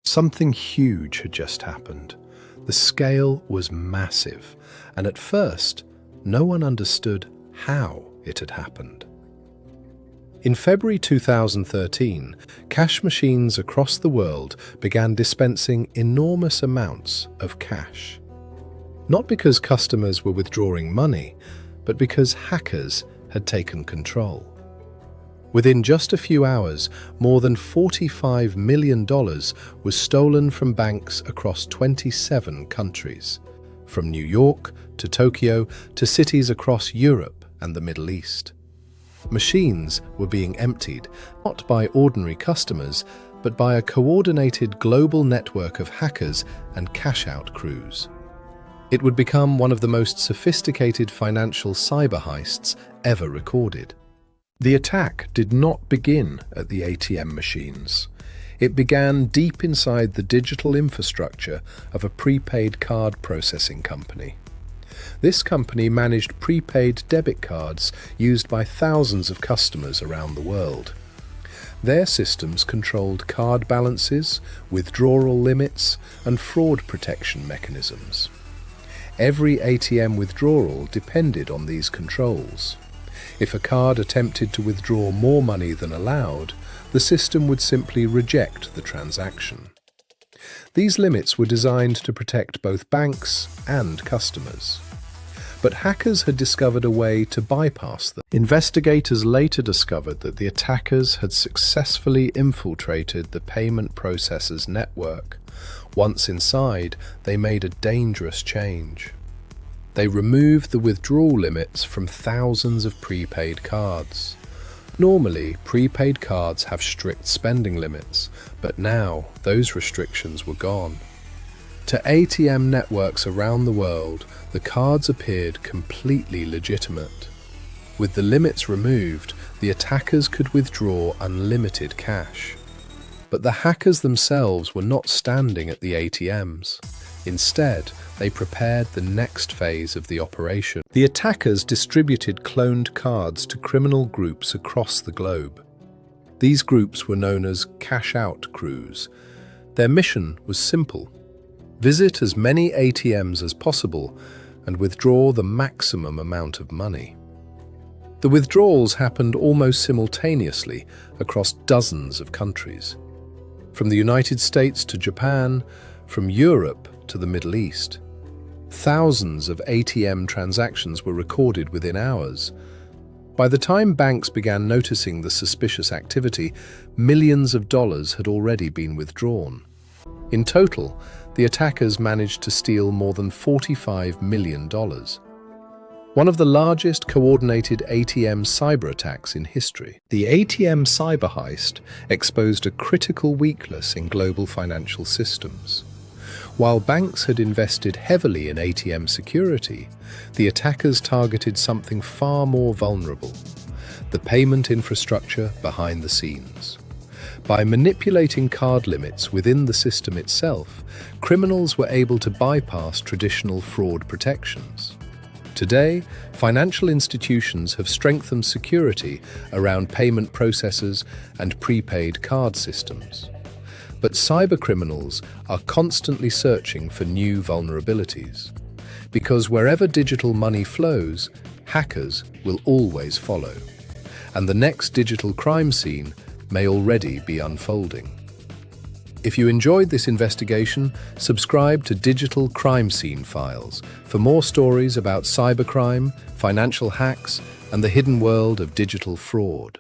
Something huge had just happened. The scale was massive, and at first, no one understood how it had happened. In February 2013, cash machines across the world began dispensing enormous amounts of cash. Not because customers were withdrawing money, but because hackers had taken control. Within just a few hours, more than $45 million was stolen from banks across 27 countries, from New York to Tokyo to cities across Europe and the Middle East. Machines were being emptied, not by ordinary customers, but by a coordinated global network of hackers and cash-out crews. It would become one of the most sophisticated financial cyber heists ever recorded. The attack did not begin at the ATM machines. It began deep inside the digital infrastructure of a prepaid card processing company. This company managed prepaid debit cards used by thousands of customers around the world. Their systems controlled card balances, withdrawal limits, and fraud protection mechanisms. Every ATM withdrawal depended on these controls. If a card attempted to withdraw more money than allowed, the system would simply reject the transaction. These limits were designed to protect both banks and customers. But hackers had discovered a way to bypass them. Investigators later discovered that the attackers had successfully infiltrated the payment processors' network. Once inside, they made a dangerous change. They removed the withdrawal limits from thousands of prepaid cards. Normally, prepaid cards have strict spending limits, but now those restrictions were gone. To ATM networks around the world, the cards appeared completely legitimate. With the limits removed, the attackers could withdraw unlimited cash. But the hackers themselves were not standing at the ATMs. Instead, they prepared the next phase of the operation. The attackers distributed cloned cards to criminal groups across the globe. These groups were known as cash-out crews. Their mission was simple: visit as many ATMs as possible and withdraw the maximum amount of money. The withdrawals happened almost simultaneously across dozens of countries. From the United States to Japan, from Europe to the Middle East. Thousands of ATM transactions were recorded within hours. By the time banks began noticing the suspicious activity, millions of dollars had already been withdrawn. In total, the attackers managed to steal more than $45 million. One of the largest coordinated ATM cyberattacks in history. The ATM cyber heist exposed a critical weakness in global financial systems. While banks had invested heavily in ATM security, the attackers targeted something far more vulnerable: the payment infrastructure behind the scenes. By manipulating card limits within the system itself, criminals were able to bypass traditional fraud protections. Today, financial institutions have strengthened security around payment processors and prepaid card systems. But cybercriminals are constantly searching for new vulnerabilities. Because wherever digital money flows, hackers will always follow. And the next digital crime scene may already be unfolding. If you enjoyed this investigation, subscribe to Digital Crime Scene Files for more stories about cybercrime, financial hacks, and the hidden world of digital fraud.